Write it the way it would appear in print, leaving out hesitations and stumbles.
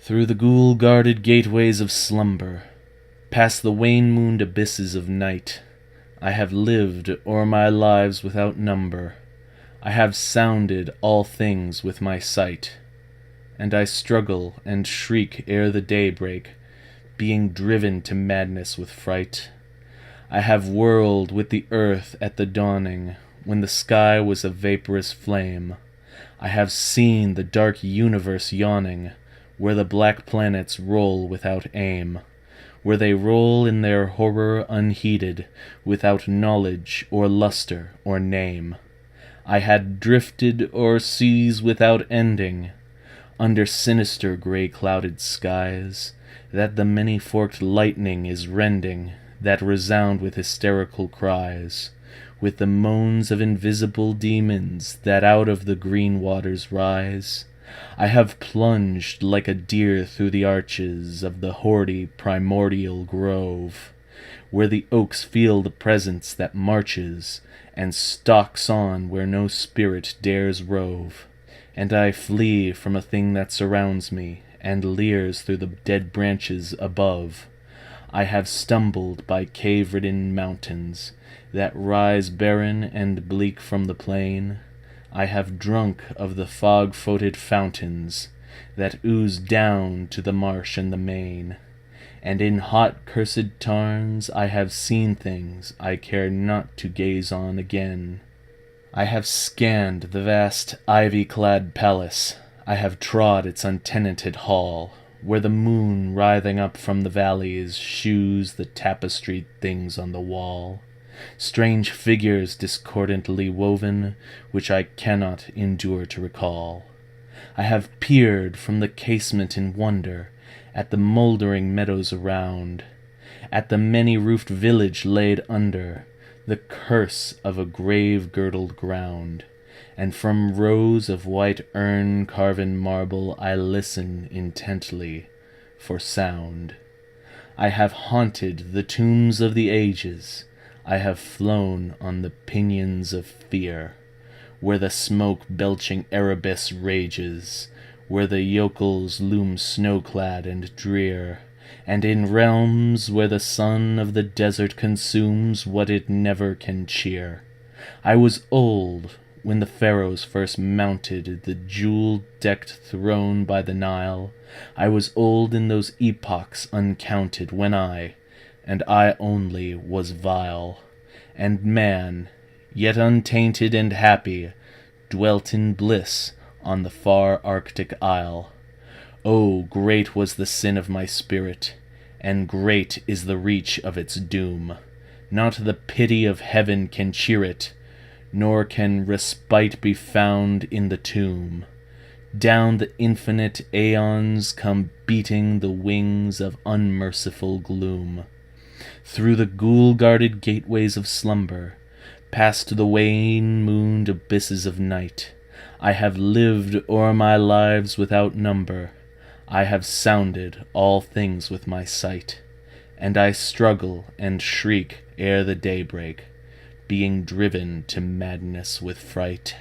Through the ghoul-guarded gateways of slumber, past the wane-mooned abysses of night, I have lived o'er my lives without number. I have sounded all things with my sight, and I struggle and shriek ere the day break, being driven to madness with fright. I have whirled with the earth at the dawning, when the sky was a vaporous flame. I have seen the dark universe yawning, where the black planets roll without aim, where they roll in their horror unheeded, without knowledge or luster or name. I had drifted o'er seas without ending, under sinister gray-clouded skies, that the many-forked lightning is rending, that resound with hysterical cries, with the moans of invisible demons that out of the green waters rise. I have plunged like a deer through the arches of the hoary primordial grove, where the oaks feel the presence that marches and stalks on where no spirit dares rove. And I flee from a thing that surrounds me and leers through the dead branches above. I have stumbled by cave-ridden mountains that rise barren and bleak from the plain. I have drunk of the fog-footed fountains that ooze down to the marsh and the main. And in hot cursed tarns I have seen things I care not to gaze on again. I have scanned the vast ivy-clad palace, I have trod its untenanted hall, where the moon writhing up from the valleys shews the tapestried things on the wall, strange figures discordantly woven, which I cannot endure to recall. I have peered from the casement in wonder at the mouldering meadows around, at the many-roofed village laid under the curse of a grave-girdled ground, and from rows of white urn-carven marble I listen intently for sound. I have haunted the tombs of the ages, I have flown on the pinions of fear, where the smoke-belching Erebus rages, where the yokels loom snow-clad and drear, and in realms where the sun of the desert consumes what it never can cheer. I was old when the pharaohs first mounted the jewel-decked throne by the Nile. I was old in those epochs uncounted when I, and I only, was vile, and man, yet untainted and happy, dwelt in bliss on the far Arctic isle. Oh, great was the sin of my spirit, and great is the reach of its doom. Not the pity of heaven can cheer it, nor can respite be found in the tomb. Down the infinite aeons come beating the wings of unmerciful gloom. Through the ghoul-guarded gateways of slumber, past the wane-mooned abysses of night, I have lived o'er my lives without number. I have sounded all things with my sight, and I struggle and shriek ere the day break, being driven to madness with fright.